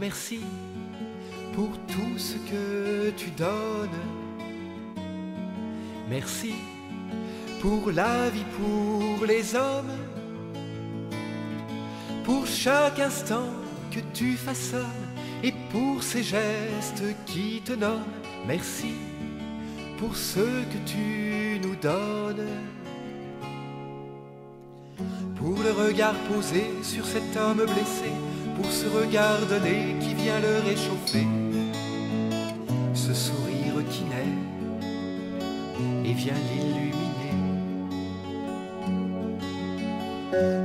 merci pour tout ce que tu donnes. Merci pour la vie, pour les hommes, pour chaque instant que tu façonnes et pour ces gestes qui te nomment. Merci pour ce que tu nous donnes, pour le regard posé sur cet homme blessé, pour ce regard donné qui vient le réchauffer, ce sourire qui naît et vient l'illuminer,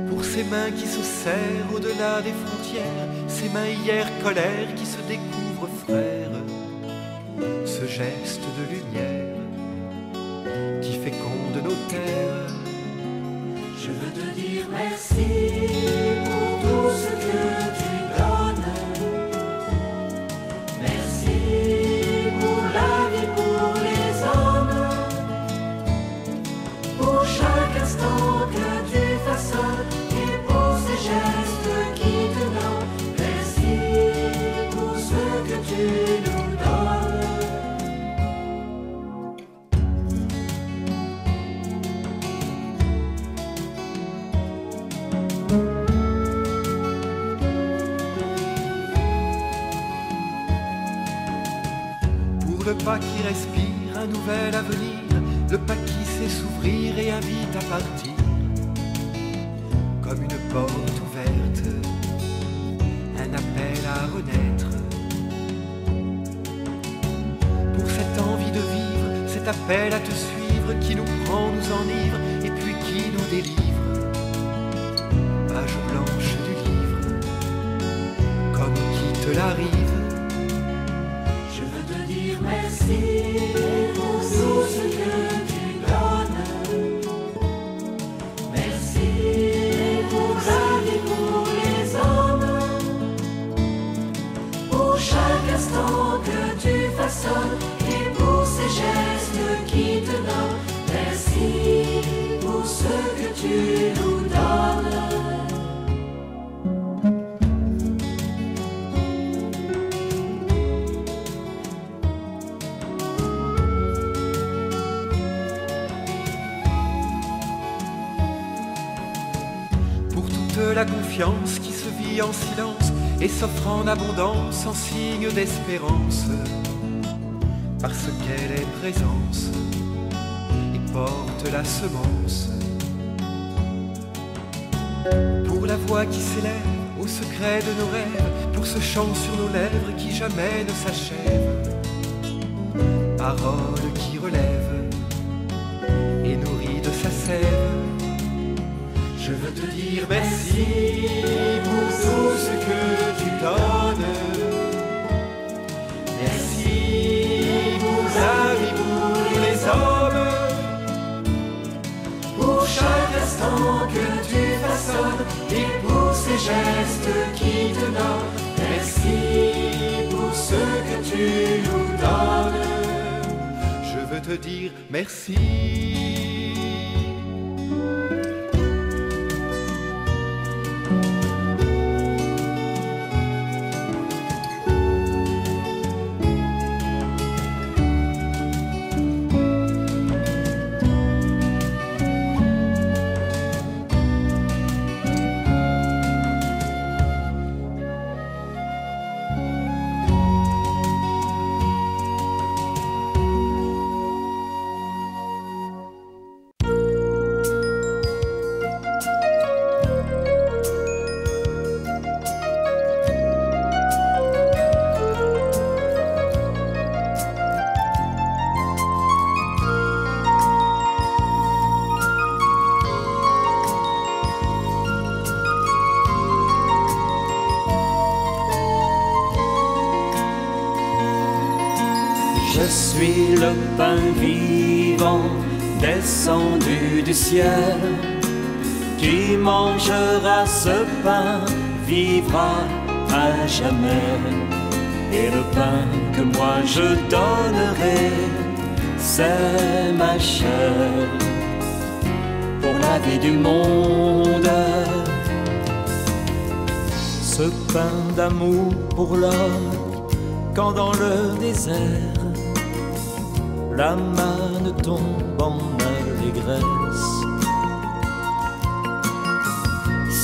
pour ces mains qui se serrent au-delà des frontières, ces mains hier colère qui se découvrent frères, ce geste de lumière qui féconde nos terres. Je veux te dire merci pour tout ce que tu donnes. Merci pour la vie, pour les hommes, pour chaque instant que tu façonnes et pour ces gestes qui te nomment. Merci pour ce que tu nous donnes. Le pas qui respire un nouvel avenir, le pas qui sait s'ouvrir et invite à partir, comme une porte ouverte, un appel à renaître. Pour cette envie de vivre, cet appel à te suivre qui nous prend, nous enivre et puis qui nous délivre, page blanche du livre, comme qui te l'arrive. Merci pour tout ce que tu donnes. Merci pour la vie, pour les hommes, pour chaque instant que tu façonnes et pour ces gestes qui te nomment. Merci pour ce que tu nous donnes. La confiance qui se vit en silence et s'offre en abondance en signe d'espérance, parce qu'elle est présence et porte la semence. Pour la voix qui s'élève au secret de nos rêves, pour ce chant sur nos lèvres qui jamais ne s'achève, parole qui relève et nourrit de sa sève. Je veux te dire merci pour tout ce que tu donnes. Merci pour la vie, pour les hommes, pour chaque instant que tu façonnes et pour ces gestes qui te nomment. Merci pour ce que tu nous donnes. Je veux te dire merci. Je suis le pain vivant descendu du ciel. Qui mangera ce pain vivra à jamais. Et le pain que moi je donnerai, c'est ma chair pour la vie du monde. ce pain d'amour pour l'homme, quand dans le désert la manne tombe en allégresse.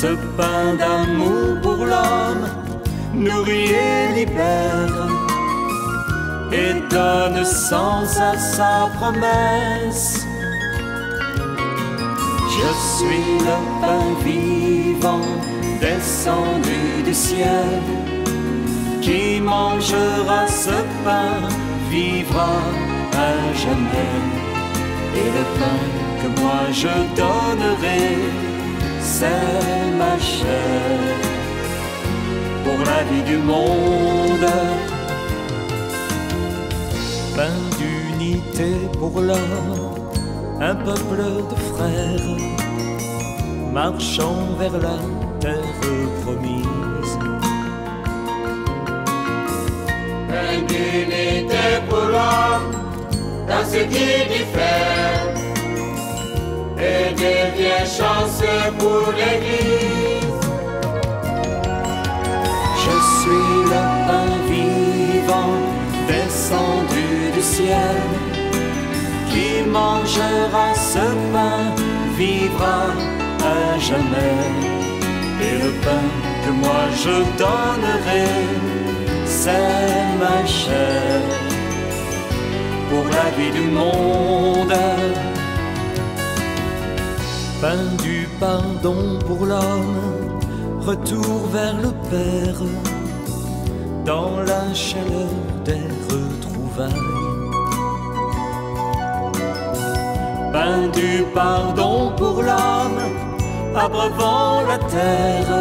Ce pain d'amour pour l'homme nourrit et libère et donne sens à sa promesse. Je suis le pain vivant descendu du ciel. Qui mangera ce pain vivra à jamais. Et le pain que moi je donnerai, c'est ma chair pour la vie du monde. Pain d'unité pour l'homme, un peuple de frères, marchant vers la terre promise. Pain d'unité pour l'homme, dans ce qui diffère, et devient chance pour l'Église. Je suis le pain vivant descendu du ciel. Qui mangera ce pain vivra à jamais. Et le pain que moi je donnerai, c'est ma chair pour la vie du monde. Pain du pardon pour l'homme, retour vers le Père, dans la chaleur des retrouvailles. Pain du pardon pour l'homme, abreuvant la terre,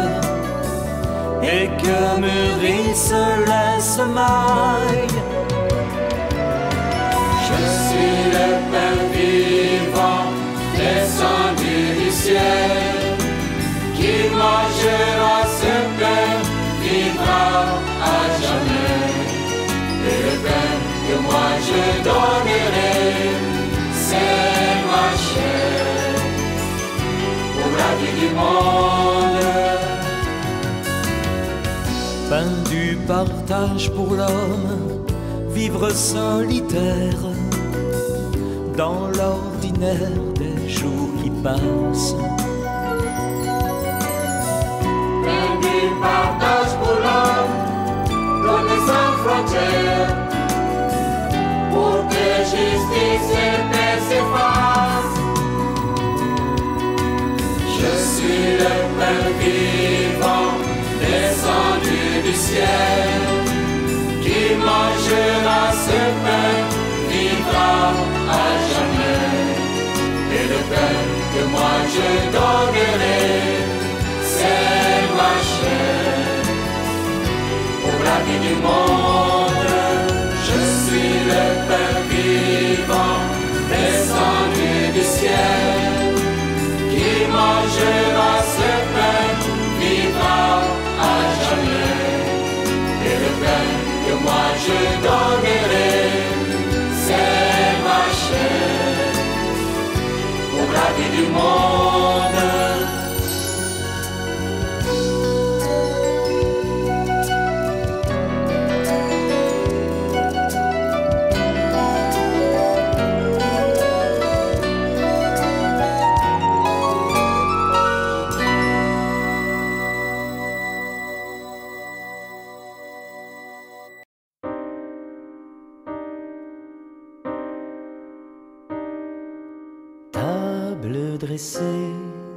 et que mûrisse les semailles. Je suis le pain vivant descendu du ciel. Qui mangera ce pain vivra à jamais. Et le pain que moi je donnerai, c'est ma chair pour la vie du monde. Pain du partage pour l'homme, vivre solitaire dans l'ordinaire des jours qui passent. Pain du partage pour l'homme, donné sans frontières, pour que justice et paix s'effacent. Je suis le pain vivant descendu du ciel. Qui mangera ce pain vivra à jamais. Et le pain que moi je donnerai, c'est ma chair pour la vie du monde. Je suis le pain vivant descendu du ciel. Qui mangera ce pain vivra à jamais. Et le pain que moi je donnerai, c'est ma chair pour la vie du monde. Dressé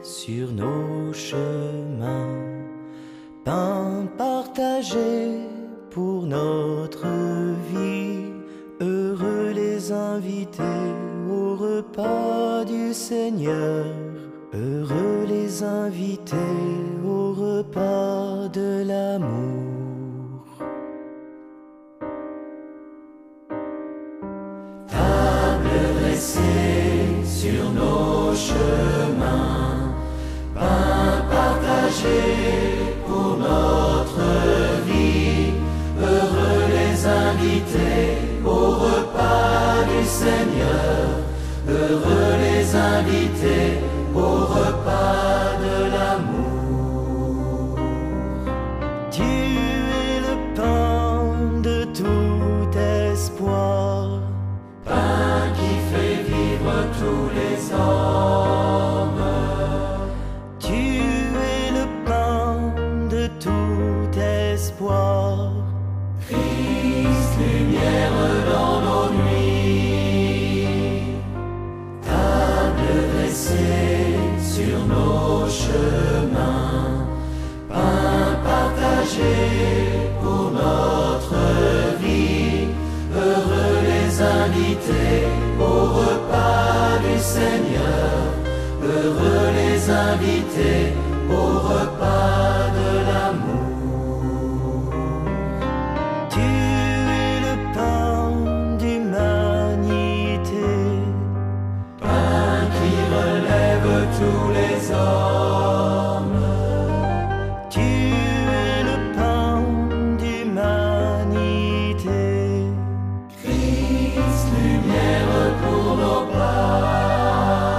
sur nos chemins, pain partagé pour notre vie. Heureux les invités au repas du Seigneur. Heureux les invités au repas de l'amour. Table dressée sur nos chemins, pain partagé pour notre vie. Heureux les invités au repas du Seigneur. Heureux les invités au repas de l'amour. invités au repas du Seigneur, heureux les invités au repas de l'amour. Tu es le pain d'humanité, Pain qui relève tous les hommes. tu es le pain d'humanité. Christ, lumière pour nos pas,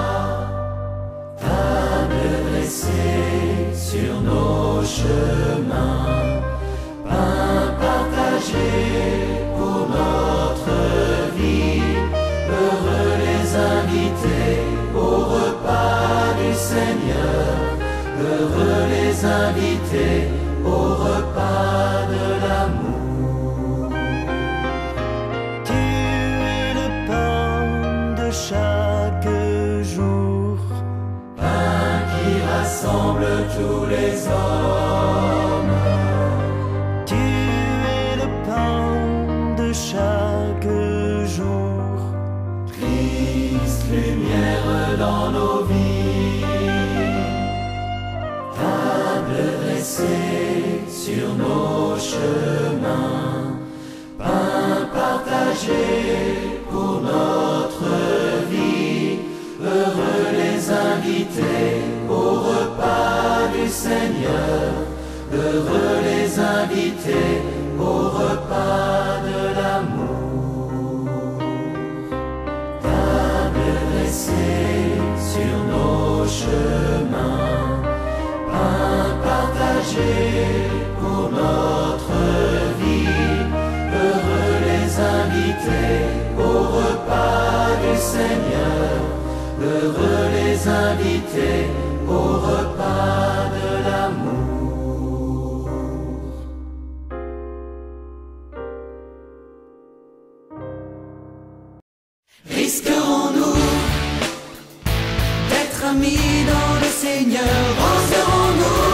table dressée sur nos chemins, pain partagé pour notre vie, heureux les invités au repas du Seigneur, heureux les invités au repas de l'amour. Tu es le pain de chaque jour, Pain qui rassemble tous les hommes. tu es le pain de chaque jour. Christ, lumière dans nos vies. Table dressée sur nos chemins, pain partagé pour notre vie, heureux les invités au repas du Seigneur, heureux les invités au repas de l'amour. Table dressée sur nos chemins, pain partagé pour notre vie, heureux les invités au repas du Seigneur, heureux les invités au repas de l'amour. Risquerons-nous d'être amis dans le Seigneur? Oserons-nous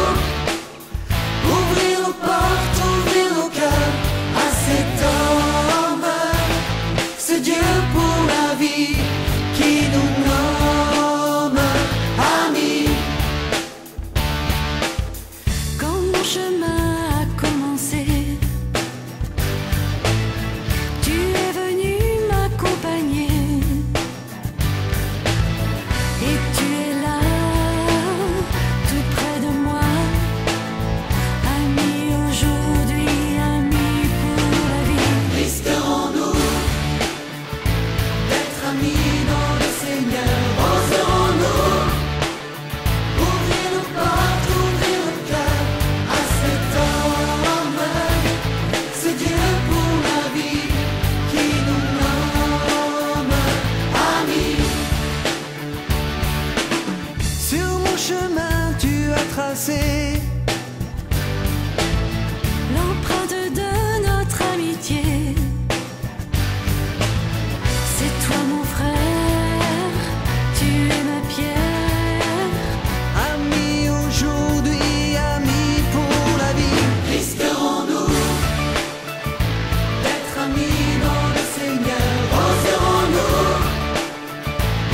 ouvrir nos portes, ouvrir nos cœurs à cet homme, ce Dieu pour la vie qui nous nomme amis? Quand mon chemin a commencé, tu es venu m'accompagner. Et tu es là, tout près de moi, ami aujourd'hui, ami pour la vie. Risquerons-nous d'être amis dans le Seigneur? Oserons-nous ouvrir nos portes, ouvrir nos cœurs à cet homme, ce Dieu pour la vie qui nous nomme amis? Sur mon chemin, tu as tracé L'empreinte de notre amitié, c'est toi mon frère, tu es ma pierre. ami aujourd'hui, ami pour la vie. Risquerons-nous d'être amis dans le Seigneur? Oserons-nous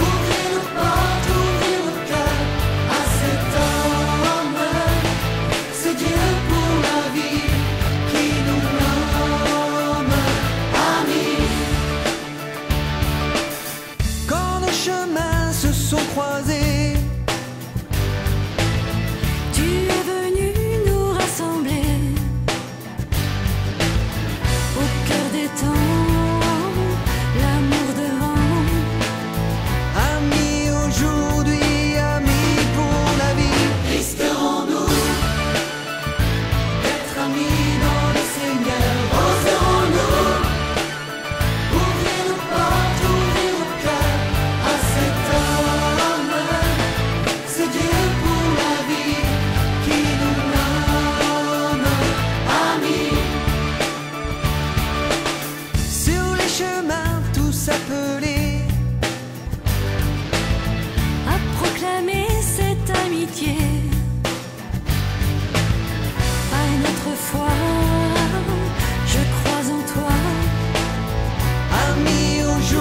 ouvrir nos portes, ouvrir nos cœurs à cet homme, ce Dieu pour la vie qui nous nomme amis? Quand nos chemins se sont croisés, Tu es venu nous rassembler au cœur des temps, l'amour devant. ami aujourd'hui, ami pour la vie. Risquerons-nous d'être amis dans le Seigneur? Oserons-nous ouvrir nos portes, ouvrir nos cœurs à cet homme, ce Dieu pour la vie qui nous nomme amis? Sur les chemins, tous appelés À proclamer cette amitié, à notre foi, je crois en toi. ami aujourd'hui.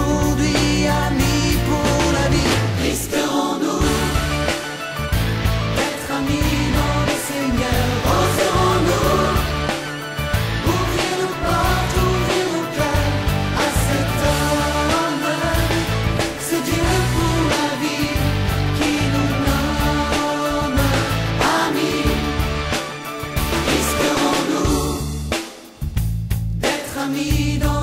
mis dans